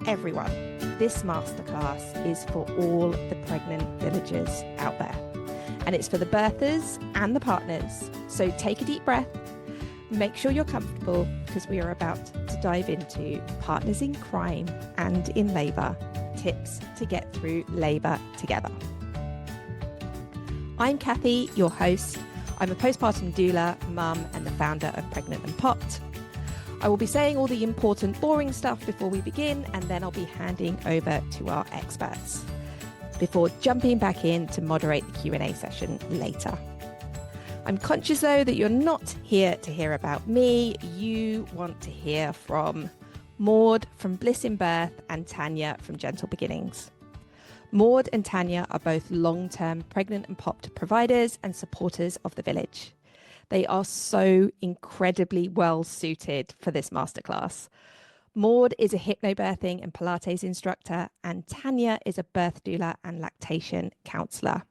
everyone. This masterclass is for all the pregnant villagers out there. And it's for the birthers and the partners. So take a deep breath, make sure you're comfortable, because we are about to dive into partners in crime and in labour, tips to get through labour together. I'm Kathy, your host. I'm a postpartum doula, mum, and the founder of Pregnant and Popped. I will be saying all the important, boring stuff before we begin, and then I'll be handing over to our experts before jumping back in to moderate the Q&A session later. I'm conscious, though, that you're not here to hear about me. You want to hear from Maud from Bliss in Birth and Tania from Gentle Beginnings. Maud and Tania are both long-term pregnant and popped providers and supporters of the village. They are so incredibly well suited for this masterclass. Maud is a hypnobirthing and Pilates instructor, and Tania is a birth doula and lactation counsellor.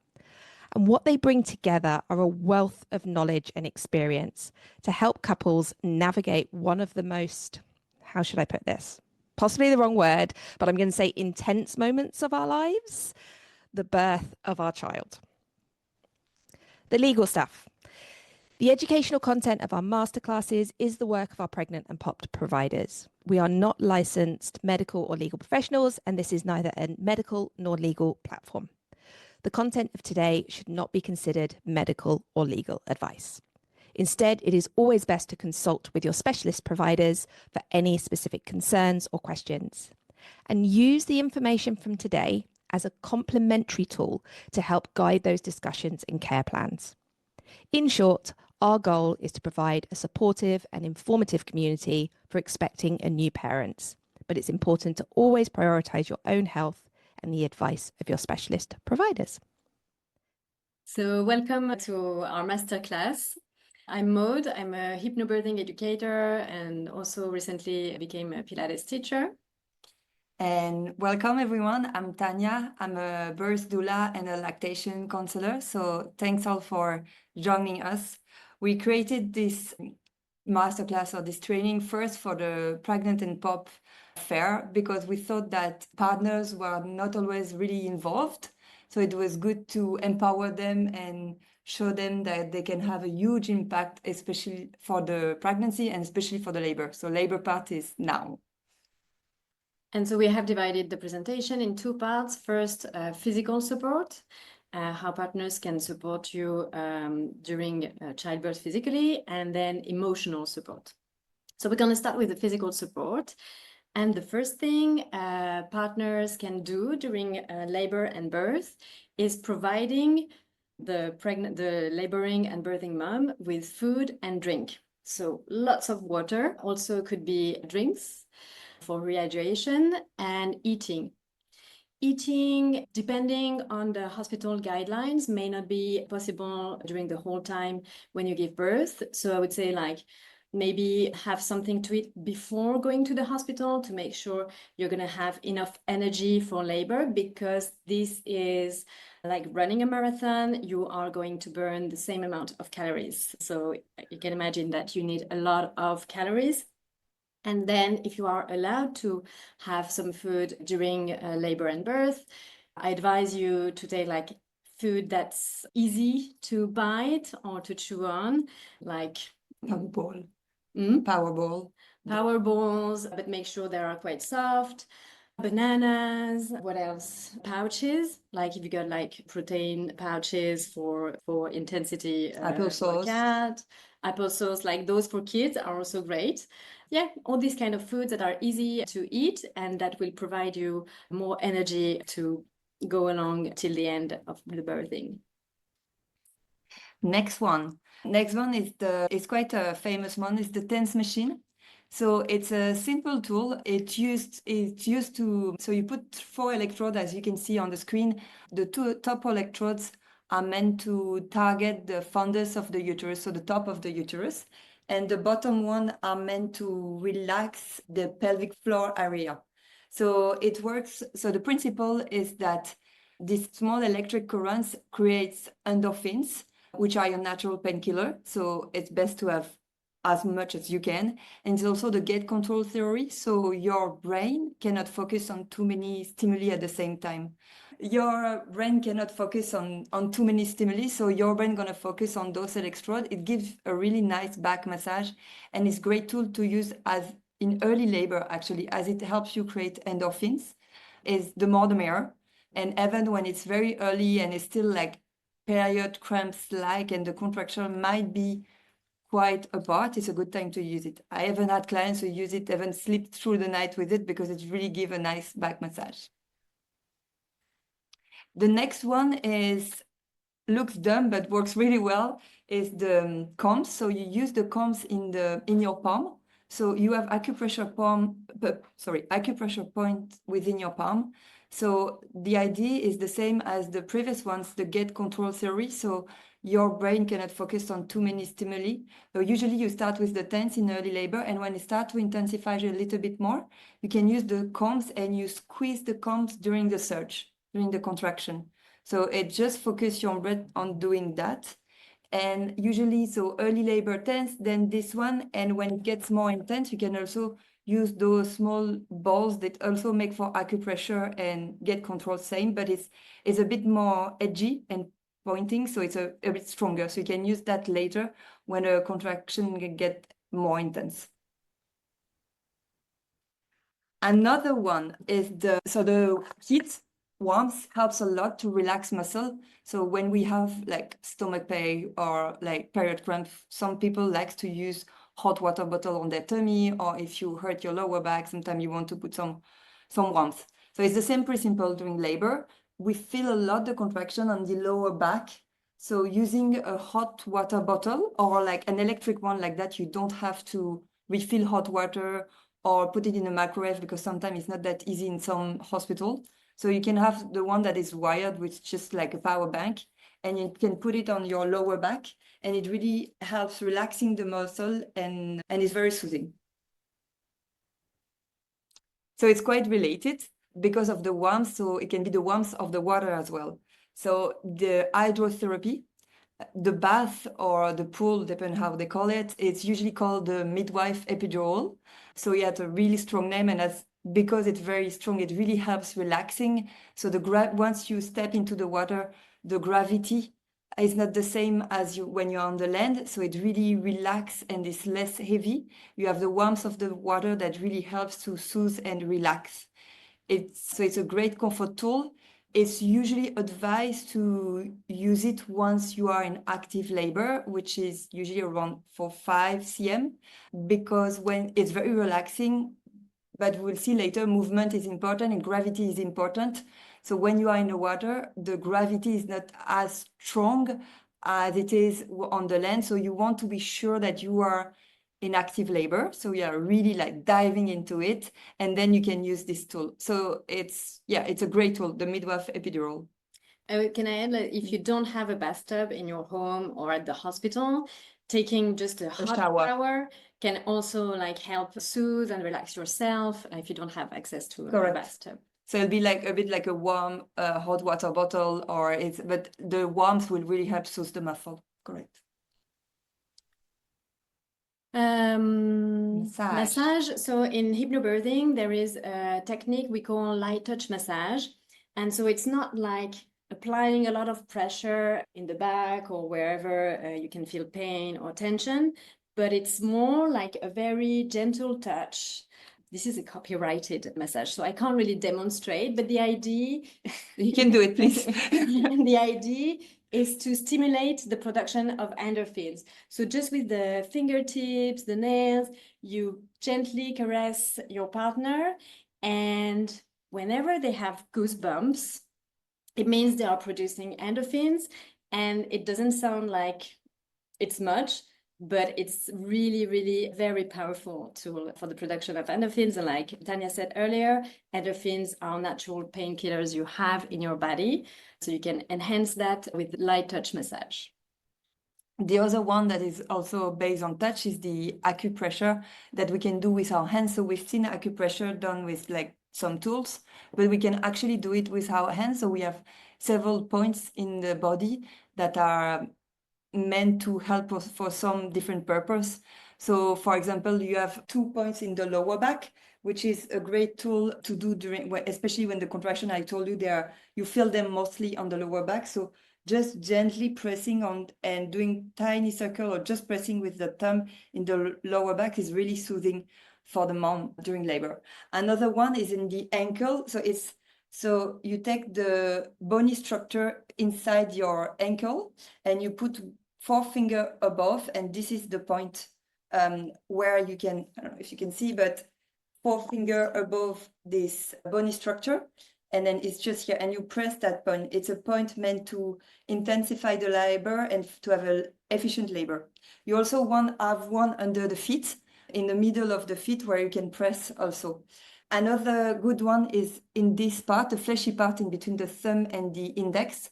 And what they bring together are a wealth of knowledge and experience to help couples navigate one of the most, how should I put this? Possibly the wrong word, but I'm going to say intense moments of our lives, the birth of our child. The legal stuff. The educational content of our masterclasses is the work of our pregnant and popped providers. We are not licensed medical or legal professionals, and this is neither a medical nor legal platform. The content of today should not be considered medical or legal advice. Instead, it is always best to consult with your specialist providers for any specific concerns or questions, and use the information from today as a complementary tool to help guide those discussions and care plans. In short, our goal is to provide a supportive and informative community for expecting and new parents, but it's important to always prioritise your own health and the advice of your specialist providers. So welcome to our masterclass. I'm Maud, I'm a hypnobirthing educator and also recently became a Pilates teacher. And welcome everyone, I'm Tania, I'm a birth doula and a lactation counsellor, so thanks all for joining us. We created this masterclass or this training first for the pregnant and pop fair because we thought that partners were not always really involved, so it was good to empower them and show them that they can have a huge impact, especially for the pregnancy and especially for the labor. So labor part is now. And so we have divided the presentation in two parts. First, physical support, how partners can support you during childbirth physically, and then emotional support. So we're going to start with the physical support. And the first thing partners can do during labor and birth is providing the laboring and birthing mom with food and drink. So lots of water, also could be drinks for rehydration, and eating. Eating, depending on the hospital guidelines, may not be possible during the whole time when you give birth. So I would say maybe have something to eat before going to the hospital to make sure you're going to have enough energy for labor, because this is like running a marathon. You are going to burn the same amount of calories. So you can imagine that you need a lot of calories. And then if you are allowed to have some food during labor and birth, I advise you to take food that's easy to bite or to chew on, like Power balls, but make sure they are quite soft. Bananas, what else? Pouches, like if you got protein pouches for intensity. Applesauce, like those for kids are also great. Yeah, all these kind of foods that are easy to eat and that will provide you more energy to go along till the end of the birthing. Next one is quite a famous one, is the TENS machine. So it's a simple tool. It's used to, so you put 4 electrodes, as you can see on the screen. The 2 top electrodes are meant to target the fundus of the uterus, so the top of the uterus. And the bottom one are meant to relax the pelvic floor area. So it works. So the principle is that these small electric currents creates endorphins, which are your natural painkiller. So it's best to have as much as you can. And it's also the gate control theory. So your brain cannot focus on too many stimuli at the same time. Your brain cannot focus on too many stimuli. So your brain going to focus on those electrodes. It gives a really nice back massage. And it's a great tool to use as in early labor, actually, as it helps you create endorphins. Is the more the merrier. And even when it's very early and it's still like period cramps like, and the contraction might be quite apart, it's a good time to use it. I haven't had clients who use it, even sleep through the night with it, because it really gives a nice back massage. The next one looks dumb but works really well, is the combs. So you use the combs in your palm. So you have acupressure point within your palm. So the idea is the same as the previous ones, the gate control theory. So your brain cannot focus on too many stimuli. So usually you start with the tense in early labor, and when it starts to intensify a little bit more, you can use the combs and you squeeze the combs during the surge, during the contraction. So it just focus your breath on doing that. And usually, so early labor tense, then this one. And when it gets more intense, you can also use those small balls that also make for acupressure and gate control same, but it's a bit more edgy and pointing. So it's a bit stronger. So you can use that later when a contraction can get more intense. Another one is the heat. Warmth helps a lot to relax muscle. So when we have like stomach pain or like period cramp, some people like to use hot water bottle on their tummy, or if you hurt your lower back, sometimes you want to put some warmth. So it's the same principle during labor. We feel a lot the contraction on the lower back. So using a hot water bottle or like an electric one like that, you don't have to refill hot water or put it in a microwave, because sometimes it's not that easy in some hospitals. So you can have the one that is wired with just like a power bank, and you can put it on your lower back, and it really helps relaxing the muscle and is very soothing. So it's quite related because of the warmth. So it can be the warmth of the water as well. So the hydrotherapy, the bath or the pool, depending how they call it, it's usually called the midwife epidural. So it has a really strong name, and because it's very strong, it really helps relaxing. So once you step into the water, the gravity is not the same as when you're on the land. So it really relaxes and is less heavy. You have the warmth of the water that really helps to soothe and relax. So it's a great comfort tool. It's usually advised to use it once you are in active labor, which is usually around 5 cm, because when it's very relaxing. But we'll see later, movement is important and gravity is important. So when you are in the water, the gravity is not as strong as it is on the land. So you want to be sure that you are in active labor. So you are really like diving into it, and then you can use this tool. So it's a great tool, the midwife epidural. Can I add, like, if you don't have a bathtub in your home or at the hospital, taking just a hot shower can also like help soothe and relax yourself if you don't have access to a bathtub. So it'll be like a bit like a warm hot water bottle, but the warmth will really help soothe the muscle. Correct. Massage. So in hypnobirthing, there is a technique we call light touch massage. And so it's not like applying a lot of pressure in the back or wherever you can feel pain or tension, but it's more like a very gentle touch. This is a copyrighted massage, so I can't really demonstrate, but the idea... You can do it, please. The idea is to stimulate the production of endorphins. So just with the fingertips, the nails, you gently caress your partner, and whenever they have goosebumps, it means they are producing endorphins, and it doesn't sound like it's much, but it's really, really very powerful tool for the production of endorphins. And like Tania said earlier, endorphins are natural painkillers you have in your body. So you can enhance that with light touch massage. The other one that is also based on touch is the acupressure that we can do with our hands. So we've seen acupressure done with like some tools, but we can actually do it with our hands. So we have several points in the body that are meant to help us for some different purpose. So for example, you have 2 points in the lower back, which is a great tool to do during, especially when the contraction, I told you, you feel them mostly on the lower back. So just gently pressing on and doing tiny circle or just pressing with the thumb in the lower back is really soothing for the mom during labor. Another one is in the ankle. So you take the bony structure inside your ankle and you put 4 fingers above, and this is the point where you can, I don't know if you can see, but 4 fingers above this bony structure. And then it's just here, and you press that point. It's a point meant to intensify the labor and to have an efficient labor. You also have one under the feet, in the middle of the feet, where you can press also. Another good one is in this part, the fleshy part in between the thumb and the index.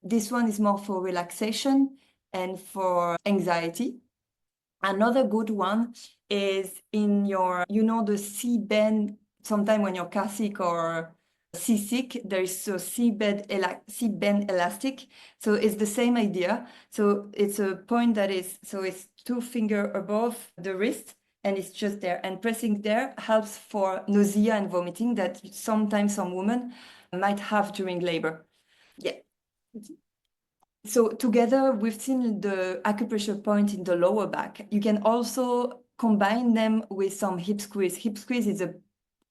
This one is more for relaxation and for anxiety. Another good one is in your, the C-bend. Sometime when you're car sick or seasick, there is a C-bend elastic. So it's the same idea. So it's a point that is, so it's 2 fingers above the wrist, and it's just there. And pressing there helps for nausea and vomiting that sometimes some women might have during labor. Yeah. So together, we've seen the acupressure point in the lower back. You can also combine them with some hip squeeze. Hip squeeze is a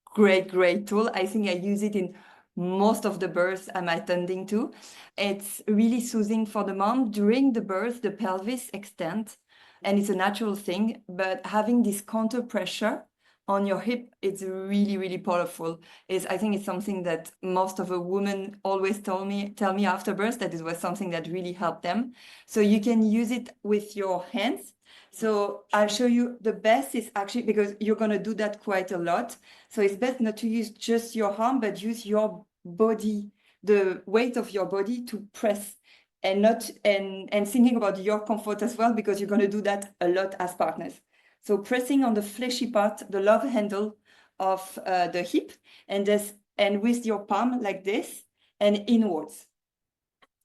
great tool. I think I use it in most of the births I'm attending to. It's really soothing for the mom. During the birth, the pelvis extends, and it's a natural thing, but having this counter pressure on your hip, it's really powerful. I think it's something that most of the women always tell me after birth that it was something that really helped them. So you can use it with your hands. So I'll show you. The best is actually, because you're going to do that quite a lot, so it's best not to use just your arm, but use your body, the weight of your body to press, and not and thinking about your comfort as well, because you're going to do that a lot as partners. So pressing on the fleshy part, the love handle of the hip, and with your palm like this and inwards.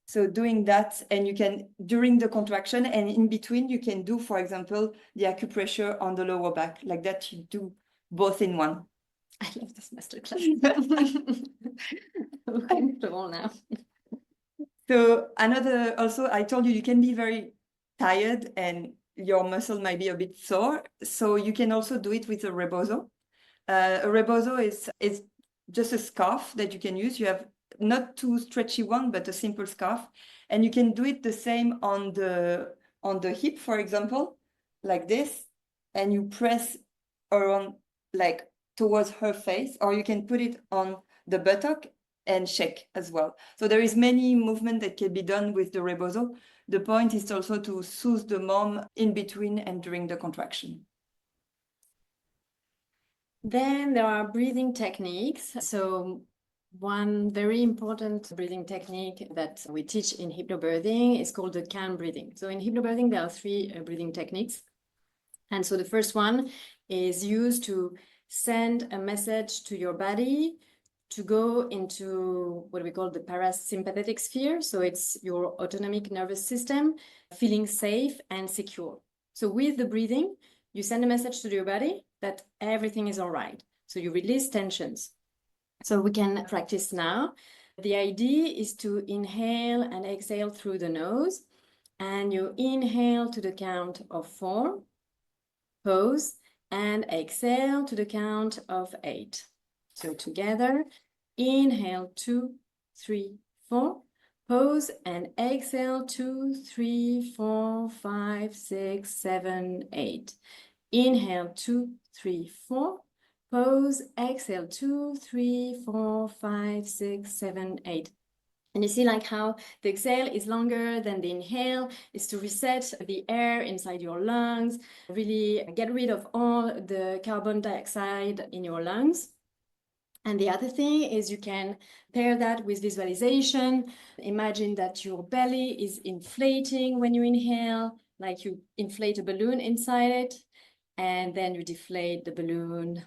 So doing that, and you can, during the contraction and in between, you can do, for example, the acupressure on the lower back. Like that, you do both in one. I love this masterclass. I'm comfortable now. So also, I told you can be very tired and your muscle might be a bit sore. So you can also do it with a rebozo. A rebozo is just a scarf that you can use. You have not too stretchy one, but a simple scarf. And you can do it the same on the hip, for example, like this. And you press around, like towards her face, or you can put it on the buttock and shake as well. So there is many movement that can be done with the rebozo. The point is also to soothe the mom in between and during the contraction. Then there are breathing techniques. So one very important breathing technique that we teach in hypnobirthing is called the can breathing. So in hypnobirthing, there are 3 breathing techniques. And so the first one is used to send a message to your body to go into what we call the parasympathetic sphere. So it's your autonomic nervous system feeling safe and secure. So with the breathing, you send a message to your body that everything is all right. So you release tensions. So we can practice now. The idea is to inhale and exhale through the nose. And you inhale to the count of 4, pause, and exhale to the count of 8. So together, inhale 2, 3, 4, pause, and exhale 2, 3, 4, 5, 6, 7, 8. Inhale 2, 3, 4. Pause, exhale 2, 3, 4, 5, 6, 7, 8. And you see like how the exhale is longer than the inhale, is to reset the air inside your lungs, really get rid of all the carbon dioxide in your lungs. And the other thing is you can pair that with visualization. Imagine that your belly is inflating when you inhale, like you inflate a balloon inside it, and then you deflate the balloon.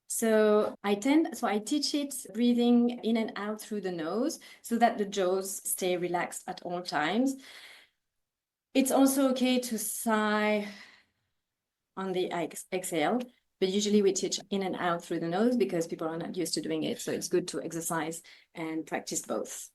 So I teach it breathing in and out through the nose so that the jaws stay relaxed at all times. It's also okay to sigh on the exhale, but usually we teach in and out through the nose because people are not used to doing it. So it's good to exercise and practice both.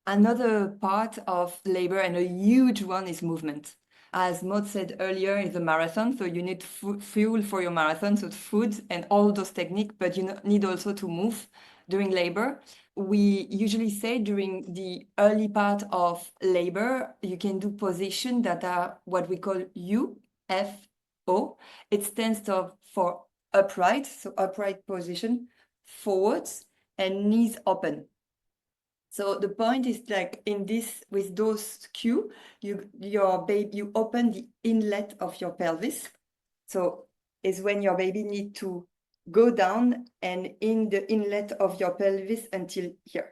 Another part of labor, and a huge one, is movement. As Maud said earlier, it's a marathon, so you need fuel for your marathon, so food and all those techniques, but you need also to move during labor. We usually say during the early part of labor, you can do positions that are what we call UFO. It stands for upright, so upright position, forwards, and knees open. So the point is, like in this, with those cues, you open the inlet of your pelvis. So it's when your baby needs to go down and in the inlet of your pelvis until here.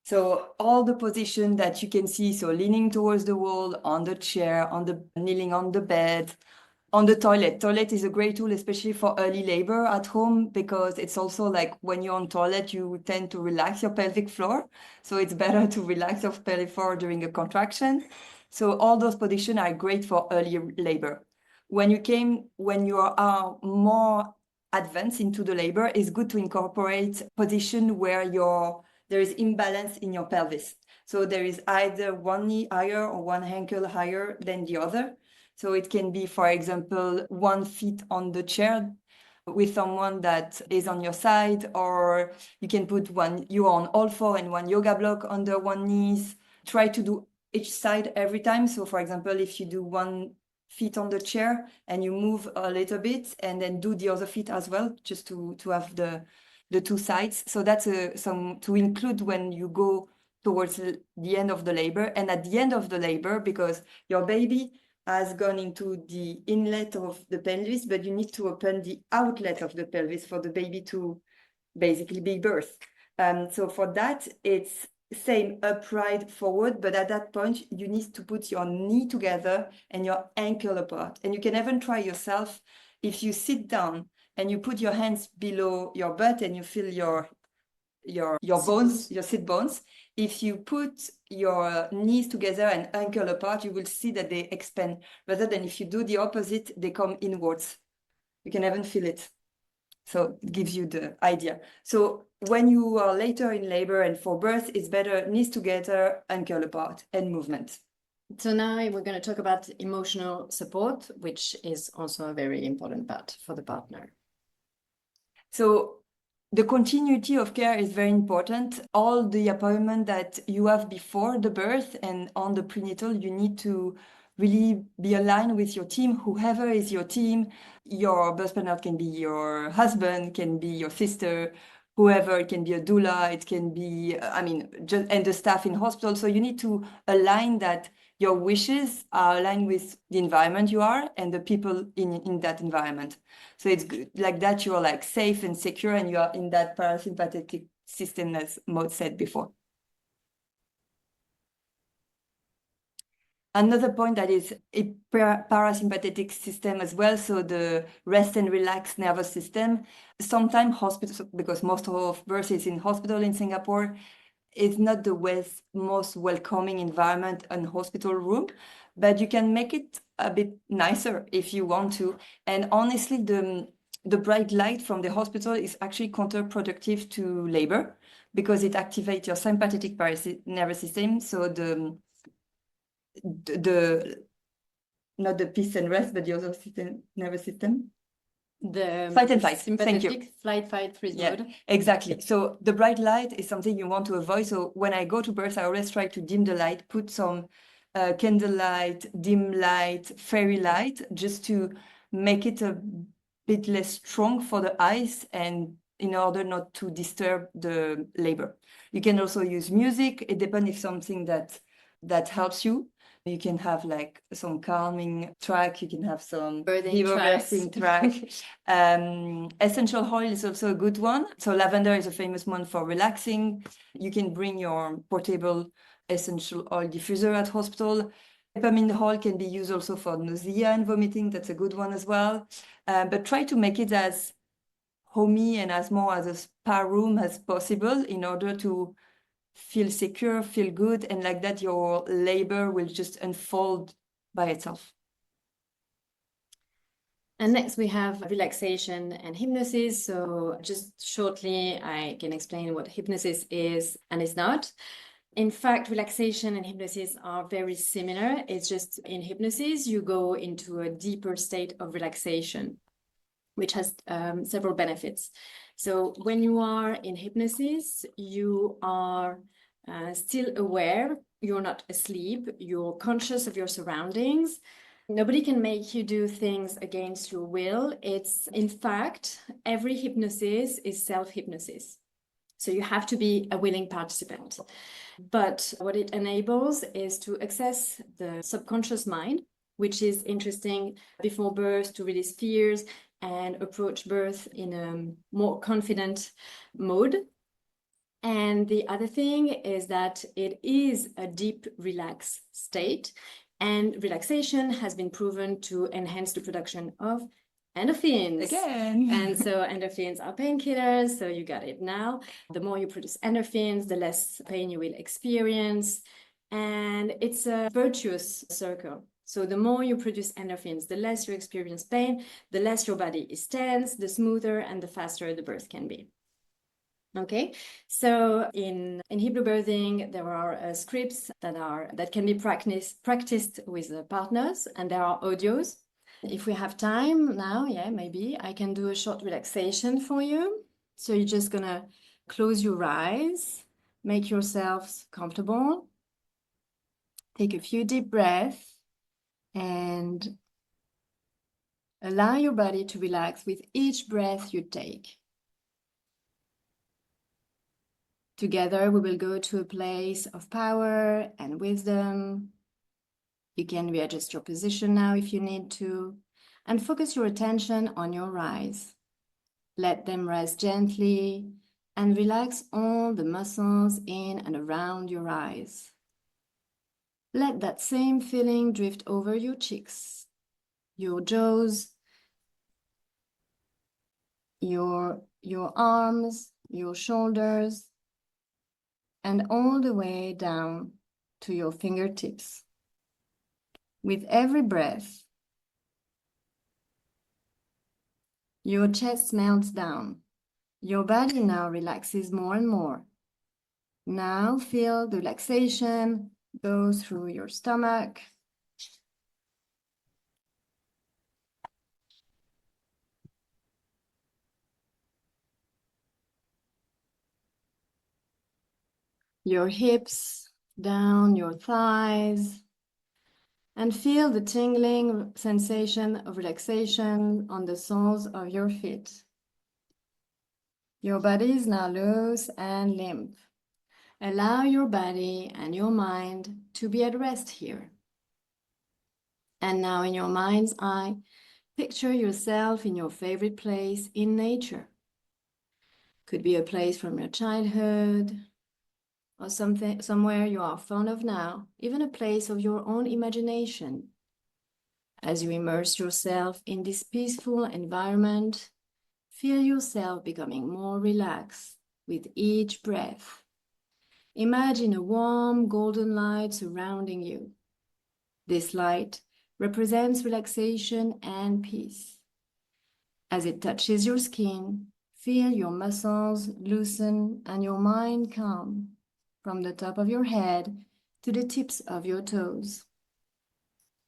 So all the position that you can see, so leaning towards the wall, on the chair, kneeling on the bed, on the toilet. Toilet is a great tool, especially for early labor at home, because it's also like when you're on toilet, you tend to relax your pelvic floor. So it's better to relax your pelvic floor during a contraction. So all those positions are great for early labor. When you are more advanced into the labor, it's good to incorporate position where there is imbalance in your pelvis. So there is either one knee higher or one ankle higher than the other. So it can be, for example, 1 foot on the chair with someone that is on your side, or you can put you on all four and one yoga block under one knees. Try to do each side every time. So for example, if you do 1 foot on the chair and you move a little bit and then do the other foot as well, just to have the two sides. So that's some to include when you go towards the end of the labor. And at the end of the labor, because your baby has gone into the inlet of the pelvis, but you need to open the outlet of the pelvis for the baby to basically be birthed. So for that, it's same upright forward, but at that point, you need to put your knee together and your ankle apart. And you can even try yourself if you sit down and you put your hands below your butt and you feel your bones, your sit bones. If you put your knees together and ankle apart, you will see that they expand, rather than if you do the opposite, they come inwards. You can even feel it. So it gives you the idea. So when you are later in labor and for birth, it's better knees together, ankle apart, and movement. So now we're going to talk about emotional support, which is also a very important part for the partner. So the continuity of care is very important. All the appointment that you have before the birth and on the prenatal, you need to really be aligned with your team, whoever is your team. Your birth partner can be your husband, can be your sister, whoever. It can be a doula, it can be, and the staff in hospital. So you need to align that your wishes are aligned with the environment you are and the people in that environment. So it's good, like that you're like safe and secure and you are in that parasympathetic system, as Maud said before. Another point that is a parasympathetic system as well, so the rest and relax nervous system. Sometimes hospitals, because most of birth is in hospital in Singapore, it's not the most welcoming environment and hospital room, but you can make it a bit nicer if you want to. And honestly, the bright light from the hospital is actually counterproductive to labor because it activates your sympathetic nervous system. So the not the peace and rest, but the other nervous system. The fight and flight. Sympathetic Thank you. Flight, fight, freeze mode. Exactly. So the bright light is something you want to avoid. So when I go to birth, I always try to dim the light, put some candlelight, dim light, fairy light, just to make it a bit less strong for the eyes and in order not to disturb the labor. You can also use music. It depends if something that helps you. You can have like some calming track. You can have some birthing track. Essential oil is also a good one. So lavender is a famous one for relaxing. You can bring your portable essential oil diffuser at hospital. Peppermint oil can be used also for nausea and vomiting. That's a good one as well. But try to make it as homey and as more as a spa room as possible in order to feel secure, feel good, and like that your labor will just unfold by itself. And next we have relaxation and hypnosis. So just shortly, I can explain what hypnosis is and is not. In fact, relaxation and hypnosis are very similar. It's just in hypnosis, you go into a deeper state of relaxation, which has several benefits. So when you are in hypnosis, you are still aware, you're not asleep, you're conscious of your surroundings. Nobody can make you do things against your will. It's, in fact, every hypnosis is self-hypnosis. So you have to be a willing participant. But what it enables is to access the subconscious mind, which is interesting before birth to release fears and approach birth in a more confident mode. And the other thing is that it is a deep, relaxed state. And relaxation has been proven to enhance the production of endorphins. Again. And so endorphins are painkillers, so you got it now. The more you produce endorphins, the less pain you will experience. And it's a virtuous circle. So the more you produce endorphins, the less you experience pain, the less your body is tense, the smoother and the faster the birth can be. Okay, so in hypnobirthing, there are scripts that can be practiced with partners, and there are audios. If we have time now, yeah, maybe I can do a short relaxation for you. So you're just gonna close your eyes, make yourselves comfortable, take a few deep breaths, and allow your body to relax with each breath you take. Together, we will go to a place of power and wisdom. You can readjust your position now if you need to, and focus your attention on your eyes. Let them rest gently and relax all the muscles in and around your eyes. Let that same feeling drift over your cheeks, your jaws, your arms, your shoulders, and all the way down to your fingertips. With every breath, your chest melts down. Your body now relaxes more and more. Now feel the relaxation go through your stomach, your hips, down your thighs, and feel the tingling sensation of relaxation on the soles of your feet. Your body is now loose and limp. Allow your body and your mind to be at rest here. And now in your mind's eye, picture yourself in your favorite place in nature. Could be a place from your childhood, or somewhere you are fond of now, even a place of your own imagination. As you immerse yourself in this peaceful environment, feel yourself becoming more relaxed with each breath. Imagine a warm golden light surrounding you. This light represents relaxation and peace. As it touches your skin, feel your muscles loosen and your mind calm. From the top of your head to the tips of your toes.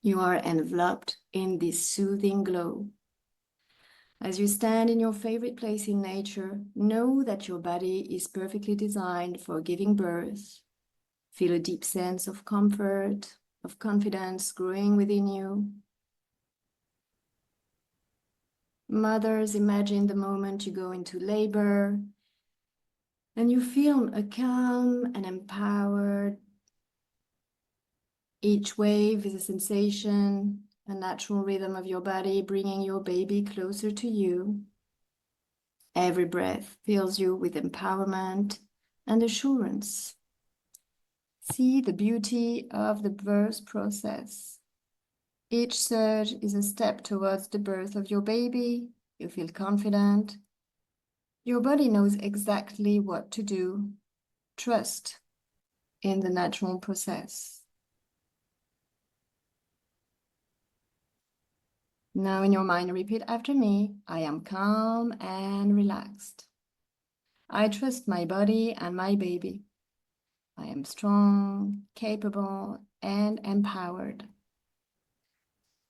You are enveloped in this soothing glow. As you stand in your favorite place in nature, know that your body is perfectly designed for giving birth. Feel a deep sense of comfort, of confidence growing within you. Mothers, imagine the moment you go into labor, and you feel a calm and empowered. Each wave is a sensation, a natural rhythm of your body, bringing your baby closer to you. Every breath fills you with empowerment and assurance. See the beauty of the birth process. Each surge is a step towards the birth of your baby. You feel confident. Your body knows exactly what to do. Trust in the natural process. Now in your mind, repeat after me. I am calm and relaxed. I trust my body and my baby. I am strong, capable, and empowered.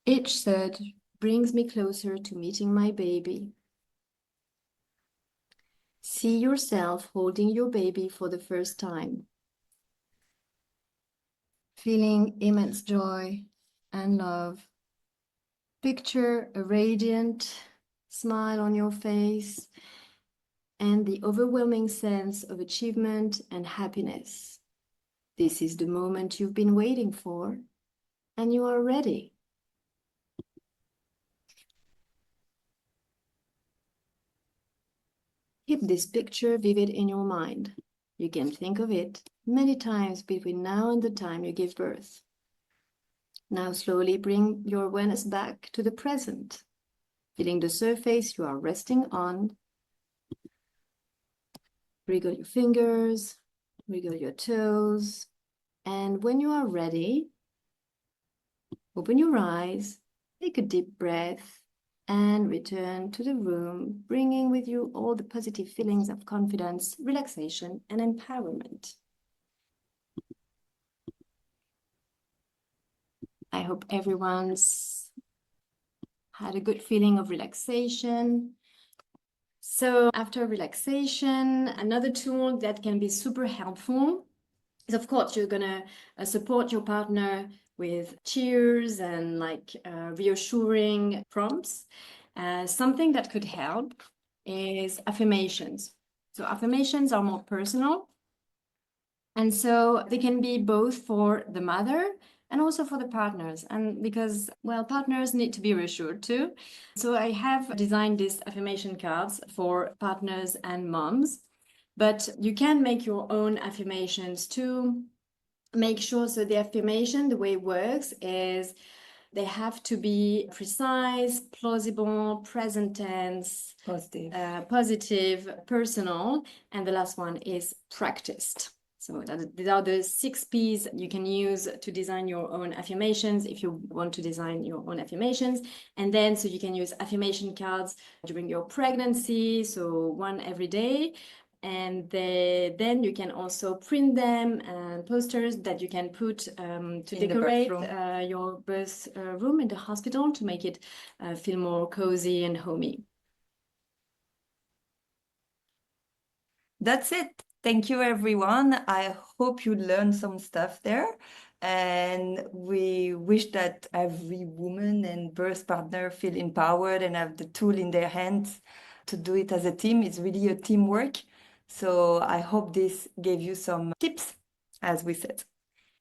Each surge brings me closer to meeting my baby. See yourself holding your baby for the first time, feeling immense joy and love. Picture a radiant smile on your face and the overwhelming sense of achievement and happiness. This is the moment you've been waiting for, and you are ready. Keep this picture vivid in your mind. You can think of it many times between now and the time you give birth. Now slowly bring your awareness back to the present, feeling the surface you are resting on. Wriggle your fingers, wriggle your toes, and when you are ready, open your eyes, take a deep breath, and return to the room, bringing with you all the positive feelings of confidence, relaxation, and empowerment. I hope everyone's had a good feeling of relaxation. So after relaxation, another tool that can be super helpful is, of course, you're gonna support your partner with cheers and like reassuring prompts. Something that could help is affirmations. So affirmations are more personal. And so they can be both for the mother and also for the partners. And because, well, partners need to be reassured too. So I have designed these affirmation cards for partners and moms, but you can make your own affirmations too. Make sure, so the affirmation, the way it works is they have to be precise, plausible, present tense, positive, personal, and the last one is practiced. So these are the 6 P's you can use to design your own affirmations if you want to design your own affirmations. And then, so you can use affirmation cards during your pregnancy, so one every day. And then you can also print them and posters that you can put to decorate your birth room in the hospital to make it feel more cozy and homey. That's it. Thank you, everyone. I hope you learned some stuff there. And we wish that every woman and birth partner feel empowered and have the tool in their hands to do it as a team. It's really a teamwork. So I hope this gave you some tips, as we said.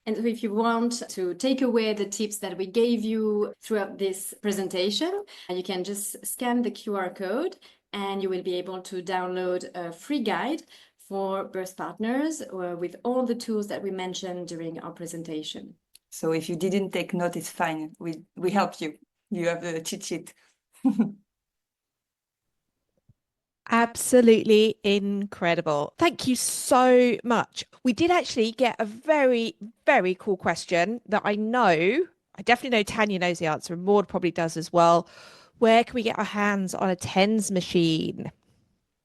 And if you want to take away the tips that we gave you throughout this presentation, you can just scan the QR code and you will be able to download a free guide for birth partners with all the tools that we mentioned during our presentation. So if you didn't take note, it's fine. We help you. You have the cheat sheet. Absolutely incredible. Thank you so much. We did actually get a very, very cool question that I definitely know Tania knows the answer, and Maud probably does as well. Where can we get our hands on a TENS machine?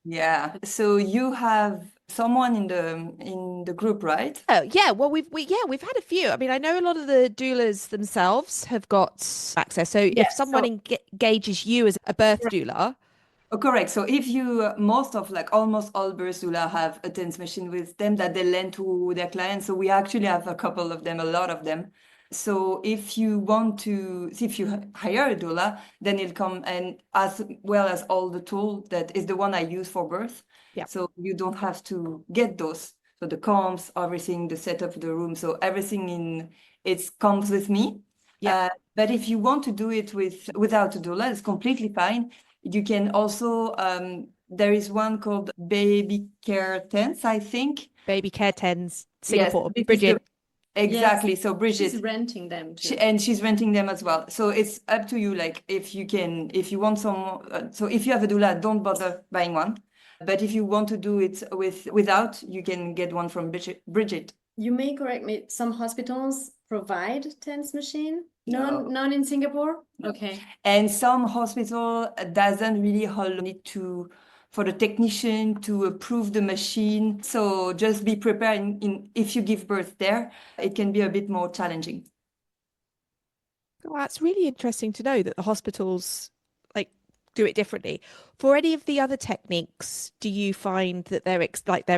Yeah. So you have someone in the group, right? Oh, yeah. Well, we've had a few. I mean, I know a lot of the doulas themselves have got access. So if someone engages you as a birth doula. Oh, correct. So if you, almost all birth doula have a TENS machine with them that they lend to their clients. So we actually have a couple of them, a lot of them. So if you hire a doula, then it'll come, and as well as all the tool that is the one I use for birth. Yeah. So you don't have to get those. So the comps, everything, the setup of the room. So everything it comes with me. Yeah. But if you want to do it without a doula, it's completely fine. You can also, there is one called Baby Care TENS, I think. Baby Care TENS, Singapore. Yes, Bridget. Exactly. Yes. So Bridget. She's renting them too. She's renting them as well. So it's up to you. Like if you want some, so if you have a doula, don't bother buying one. But if you want to do it without, you can get one from Bridget. You may correct me, some hospitals provide TENS machine? No. None in Singapore? No. Okay. And some hospital doesn't really hold it to for the technician to approve the machine. So just be prepared if you give birth there, it can be a bit more challenging. Well, that's really interesting to know that the hospitals like do it differently. For any of the other techniques, do you find that they're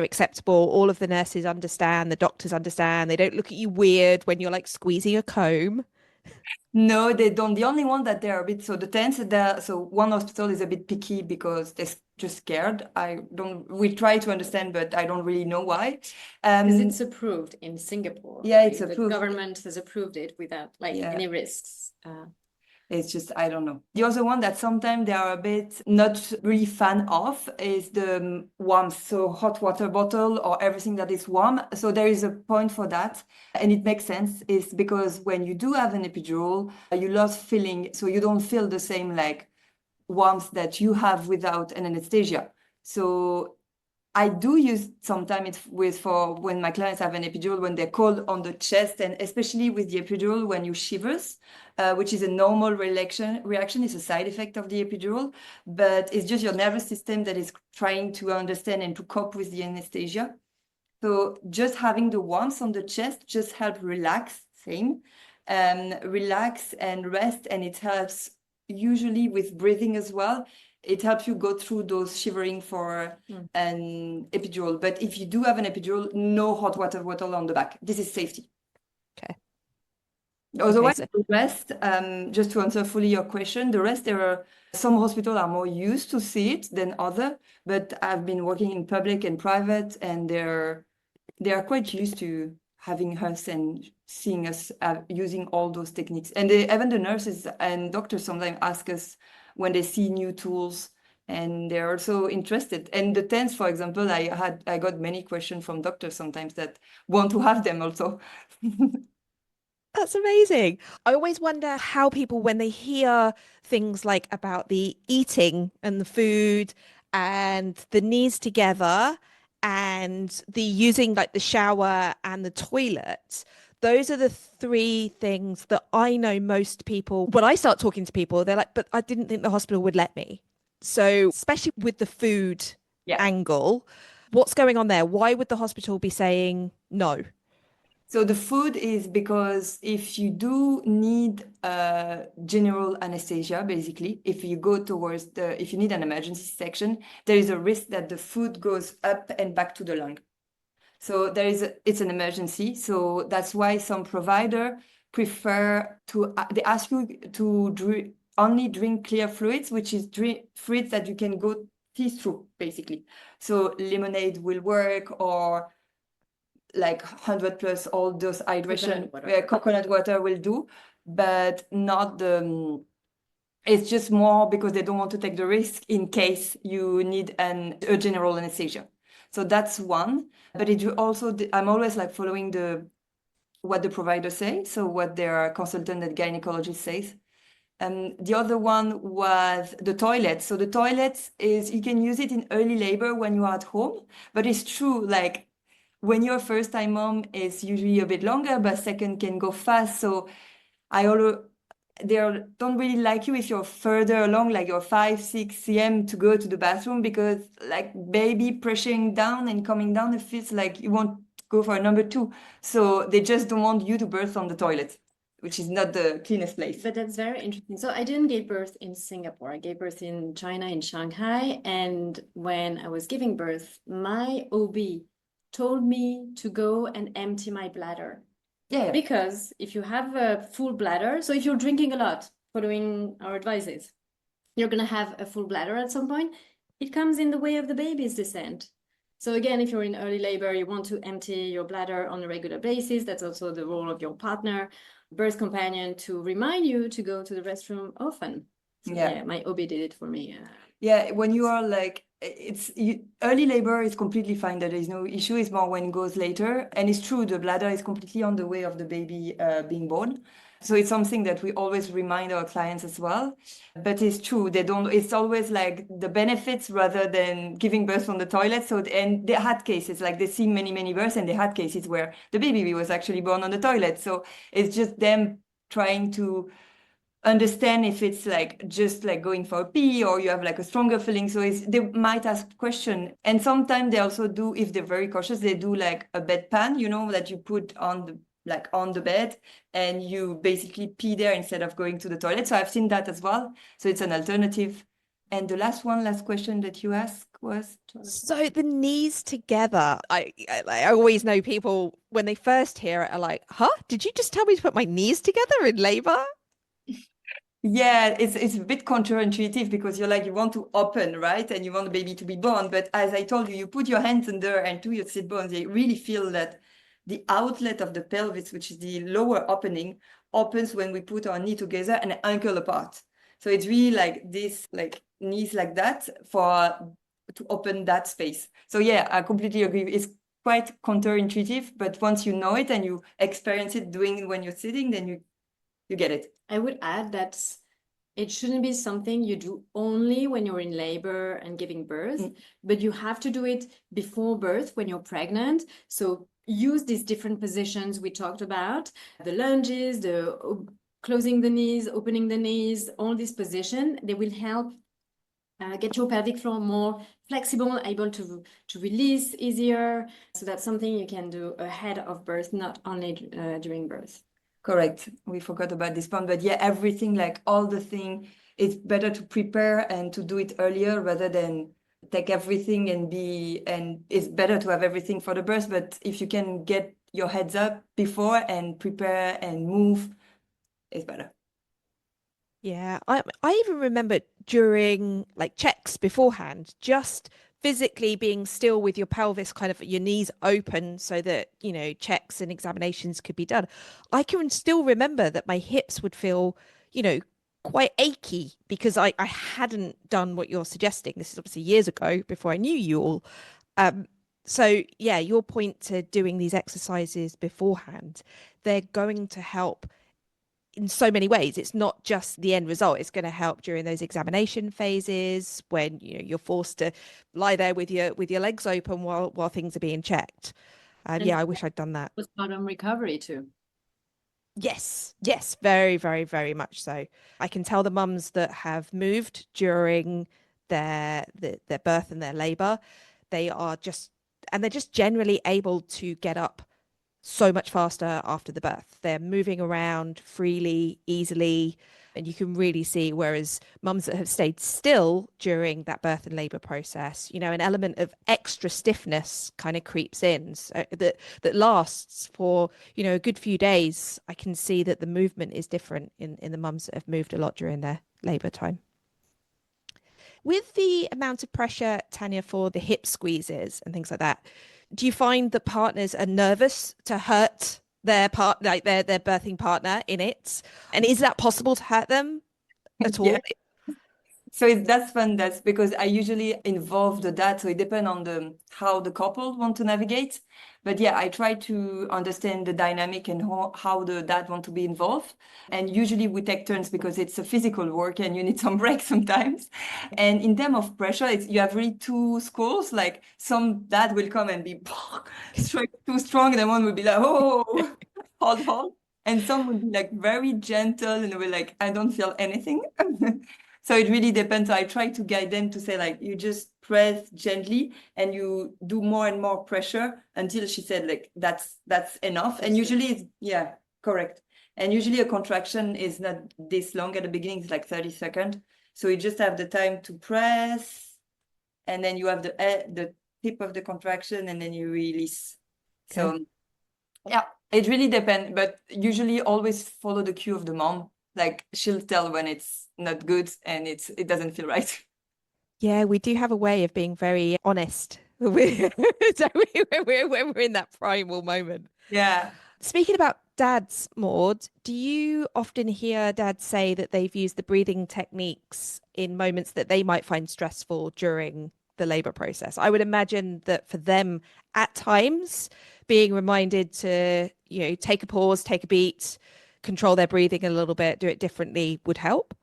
acceptable? All of the nurses understand, the doctors understand. They don't look at you weird when you're like squeezing a comb. No, they don't. The only one that they're a bit, so the TENS, so one hospital is a bit picky because they're just scared. We try to understand, but I don't really know why. Because it's approved in Singapore. Yeah, it's The approved. government has approved it without any risks. It's just, I don't know. The other one that sometimes they are a bit not really fan of is the warmth. So hot water bottle or everything that is warm. So there is a point for that. And it makes sense is because when you do have an epidural, you lose feeling. So you don't feel the same like warmth that you have without an anesthesia. So I do use sometimes for when my clients have an epidural, when they're cold on the chest, and especially with the epidural when you shivers, which is a normal reaction. It's a side effect of the epidural, but it's just your nervous system that is trying to understand and to cope with the anesthesia. So just having the warmth on the chest just helps relax, relax and rest, and it helps usually with breathing as well. It helps you go through those shivering for an epidural. But if you do have an epidural, no hot water bottle on the back. This is safety. Okay. Otherwise, the rest, just to answer fully your question, the rest, there are some hospitals are more used to see it than other, but I've been working in public and private, and they are quite used to having us and seeing us using all those techniques. And even the nurses and doctors sometimes ask us when they see new tools, and they're also interested. And the TENS, for example, I got many questions from doctors sometimes that want to have them also. That's amazing. I always wonder how people, when they hear things like about the eating and the food and the knees together and the using like the shower and the toilet, those are the three things that I know most people, when I start talking to people, they're like, but I didn't think the hospital would let me. So, especially with the food angle, what's going on there? Why would the hospital be saying no? So the food is because if you do need general anesthesia, basically, if you go towards if you need an emergency section, there is a risk that the food goes up and back to the lung. So it's an emergency. So that's why some provider prefer they ask you to only drink clear fluids, which is fluids that you can go see through, basically. So lemonade will work, or like 100 plus all those hydration, coconut water will do, but not it's just more because they don't want to take the risk in case you need a general anesthesia. So that's one, but it also, I'm always like following what the provider say, so what their consultant and gynecologist says. The other one was the toilet. So the toilet is, you can use it in early labor when you are at home, but it's true, like when you're a first-time mom, it's usually a bit longer, but second can go fast. So they don't really like you if you're further along, like you're 5-6 cm to go to the bathroom, because like baby pressuring down and coming down, it feels like you want to go for a number 2. So they just don't want you to birth on the toilet, which is not the cleanest place. But that's very interesting. So I didn't give birth in Singapore. I gave birth in China, in Shanghai. And when I was giving birth, my OB told me to go and empty my bladder. Yeah. Because if you have a full bladder, so if you're drinking a lot, following our advices, you're going to have a full bladder at some point. It comes in the way of the baby's descent. So again, if you're in early labor, you want to empty your bladder on a regular basis. That's also the role of your partner, birth companion, to remind you to go to the restroom often. So Yeah. yeah, my OB did it for me. Yeah, when you are like, early labor is completely fine. There is no issue. It's more when it goes later. And it's true, the bladder is completely on the way of the baby being born. So it's something that we always remind our clients as well. But it's true, it's always like the benefits rather than giving birth on the toilet. So, and they had cases, like they see many, many births, and they had cases where the baby was actually born on the toilet. So it's just them trying to understand if it's like just like going for a pee or you have like a stronger feeling. So they might ask question. And sometimes they also do, if they're very cautious, they do like a bedpan, that you put on the bed and you basically pee there instead of going to the toilet. So I've seen that as well. So it's an alternative. And the last question that you asked was? So the knees together, I always know people when they first hear it are like, huh? Did you just tell me to put my knees together in labor? Yeah, it's a bit counterintuitive because you want to open, right? And you want the baby to be born. But as I told you, you put your hands in there and do your sit bones, you really feel that the outlet of the pelvis, which is the lower opening, opens when we put our knee together and ankle apart. So it's really like this, like knees like that to open that space. So yeah, I completely agree. It's quite counterintuitive, but once you know it and you experience it doing it when you're sitting, then you get it. I would add that it shouldn't be something you do only when you're in labor and giving birth, but you have to do it before birth when you're pregnant. So use these different positions we talked about, the lunges, the closing the knees, opening the knees, all these positions, they will help get your pelvic floor more flexible, able to release easier. So that's something you can do ahead of birth, not only during birth. Correct. We forgot about this one, but yeah, everything, like all the thing, it's better to prepare and to do it earlier rather than take everything and it's better to have everything for the birth. But if you can get your heads up before and prepare and move, it's better. Yeah, I even remember during like checks beforehand, just physically being still with your pelvis, kind of your knees open so that, checks and examinations could be done. I can still remember that my hips would feel, quite achy because I hadn't done what you're suggesting. This is obviously years ago before I knew you all. So yeah, your point to doing these exercises beforehand, they're going to help in so many ways. It's not just the end result. It's going to help during those examination phases when you're forced to lie there with your legs open while things are being checked. And yeah, I wish I'd done that. Postpartum recovery too. Yes, very, very, very much so. I can tell the mums that have moved during their birth and their labor, they're just generally able to get up so much faster after the birth. They're moving around freely, easily, and you can really see, whereas mums that have stayed still during that birth and labor process, an element of extra stiffness kind of creeps in, so that lasts for, a good few days. I can see that the movement is different in the mums that have moved a lot during their labor time. With the amount of pressure, Tania, for the hip squeezes and things like that, do you find that partners are nervous to hurt their birthing partner in it? And is that possible to hurt them at all? Yeah. So that's fun. That's because I usually involve the dad. So it depends on how the couple want to navigate. But yeah, I try to understand the dynamic and how the dad want to be involved. And usually we take turns because it's a physical work and you need some break sometimes. And in terms of pressure, you have really two schools. Like some dad will come and be too strong, and then one will be like, oh, hold. And some will be like very gentle and will like, I don't feel anything. So it really depends. I try to guide them to say, like, you just press gently and you do more and more pressure until she said, like, that's enough. And usually it's, correct. And usually a contraction is not this long at the beginning. It's like 30 seconds. So you just have the time to press, and then you have the tip of the contraction, and then you release. Okay. So yeah, it really depends. But usually always follow the cue of the mom. Like she'll tell when it's not good and it doesn't feel right. Yeah, we do have a way of being very honest when we're in that primal moment. Yeah. Speaking about dads, Maud, do you often hear dads say that they've used the breathing techniques in moments that they might find stressful during the labor process? I would imagine that for them, at times, being reminded to, take a pause, take a beat, control their breathing a little bit, do it differently would help.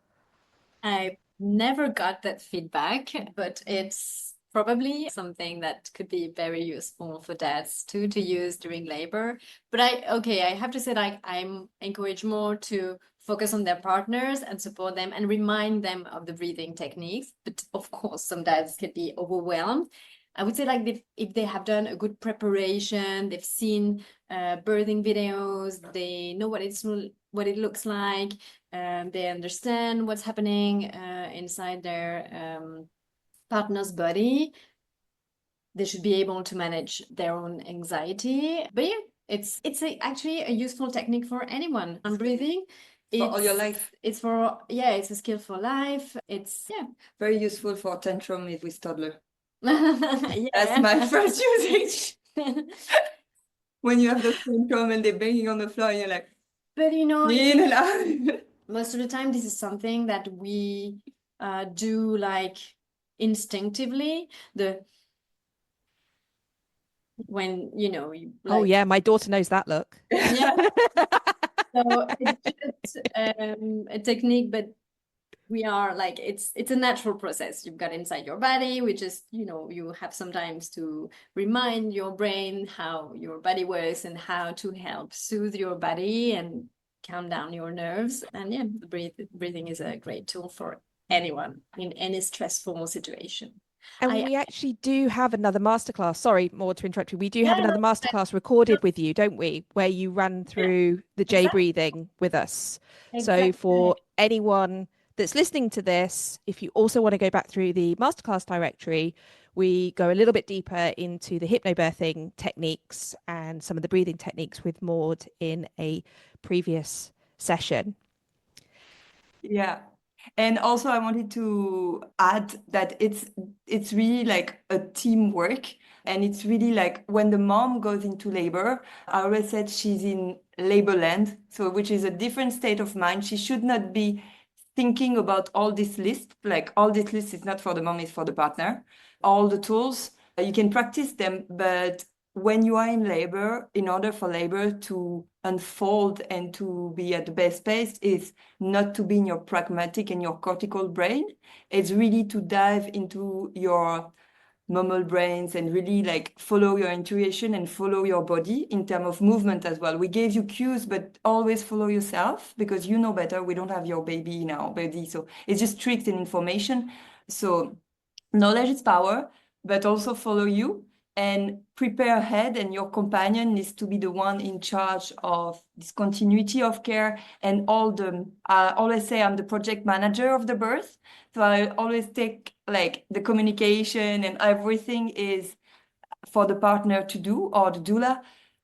I never got that feedback, but it's probably something that could be very useful for dads too to use during labor. But I have to say, like, I'm encouraged more to focus on their partners and support them and remind them of the breathing techniques. But of course, some dads can be overwhelmed. I would say, like, if they have done a good preparation, they've seen birthing videos, they know what it looks like, they understand what's happening inside their partner's body, they should be able to manage their own anxiety. But yeah, it's actually a useful technique for anyone. On breathing, for all your life. It's a skill for life. It's very useful for tantrum with toddler. Yeah. That's my first usage. When you have the tantrum and they're banging on the floor, and you're like, but in and out. Most of the time, this is something that we do like instinctively. When Oh yeah, my daughter knows that look. Yeah. So it's just a technique, but we are like, it's a natural process you've got inside your body. We just, you have sometimes to remind your brain how your body works and how to help soothe your body and calm down your nerves. And yeah, breathing is a great tool for anyone in any stressful situation. And we actually do have another masterclass. Sorry, Maud, to interrupt you. We do have another masterclass recorded with you, don't we? Where you run through the J breathing with us. Exactly. So for anyone that's listening to this, if you also want to go back through the masterclass directory, we go a little bit deeper into the hypnobirthing techniques and some of the breathing techniques with Maud in a previous session. Yeah. And also I wanted to add that it's really like a teamwork, and it's really like when the mom goes into labor, I always said she's in labor land, so which is a different state of mind. She should not be thinking about all this list, like all this list is not for the mom, it's for the partner. All the tools, you can practice them, but when you are in labor, in order for labor to unfold and to be at the best pace, is not to be in your pragmatic and your cortical brain. It's really to dive into your normal brains and really like follow your intuition and follow your body in terms of movement as well. We gave you cues, but always follow yourself because you know better. We don't have your baby in our body. So it's just tricks and information. So knowledge is power, but also follow you and prepare ahead, and your companion needs to be the one in charge of this continuity of care and all the, I always say I'm the project manager of the birth. So I always take like the communication and everything is for the partner to do or the doula,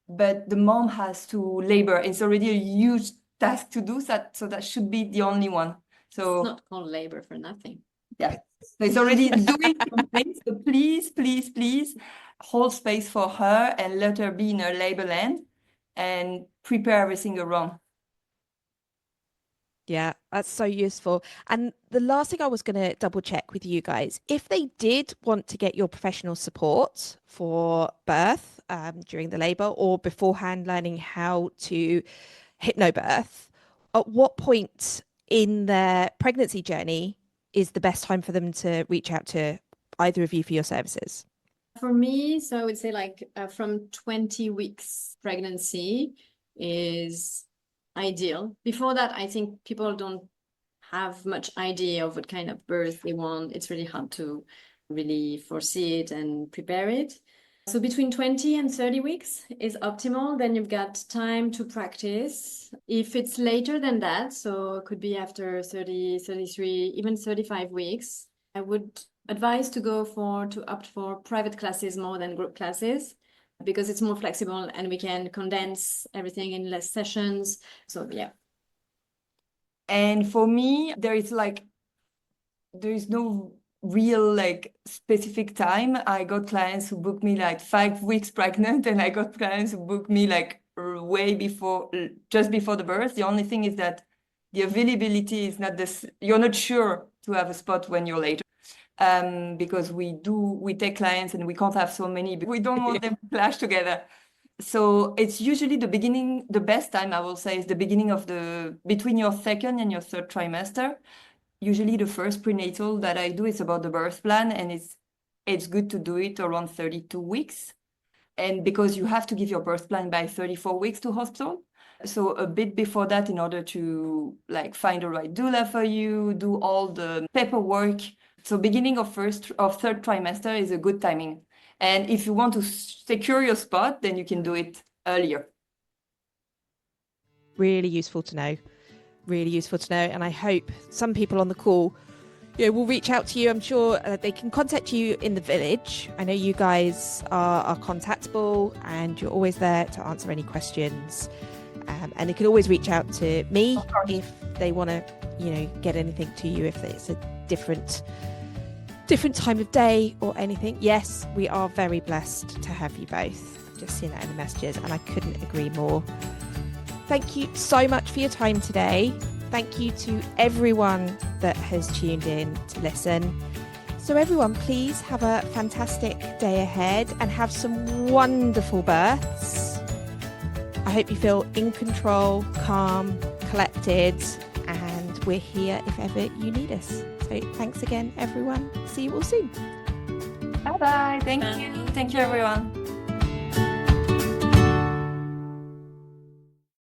but the mom has to labor. It's already a huge task to do that, so that should be the only one. So it's not called labor for nothing. Yeah. So it's already doing something. So please hold space for her and let her be in her labor land and prepare everything around. Yeah, that's so useful. And the last thing I was going to double check with you guys, if they did want to get your professional support for birth during the labor or beforehand learning how to hypnobirth, at what point in their pregnancy journey is the best time for them to reach out to either of you for your services? For me, so I would say like from 20 weeks pregnancy is ideal. Before that, I think people don't have much idea of what kind of birth they want. It's really hard to really foresee it and prepare it. So between 20 and 30 weeks is optimal. Then you've got time to practice. If it's later than that, so it could be after 30, 33, even 35 weeks, I would advise to opt for private classes more than group classes, because it's more flexible and we can condense everything in less sessions. So yeah. And for me, there is no real like specific time. I got clients who book me like 5 weeks pregnant, and I got clients who book me like way before, just before the birth. The only thing is that the availability is not this. You're not sure to have a spot when you're later. Because we take clients and we can't have so many. We don't want them to clash together. So it's usually the beginning, the best time I will say is the beginning of between your second and your third trimester. Usually the first prenatal that I do is about the birth plan, and it's good to do it around 32 weeks. And because you have to give your birth plan by 34 weeks to hospital. So a bit before that, in order to like find the right doula for you, do all the paperwork. So beginning of third trimester is a good timing. And if you want to secure your spot, then you can do it earlier. Really useful to know. Really useful to know. And I hope some people on the call will reach out to you. I'm sure they can contact you in the village. I know you guys are contactable and you're always there to answer any questions. And they can always reach out to me if they want to, get anything to you, if it's a different time of day or anything. Yes, we are very blessed to have you both. I've just seen that in the messages and I couldn't agree more. Thank you so much for your time today. Thank you to everyone that has tuned in to listen. So everyone, please have a fantastic day ahead and have some wonderful births. I hope you feel in control, calm, collected, and we're here if ever you need us. So thanks again, everyone. See you all soon. Bye-bye. Thank you. Thank you, everyone.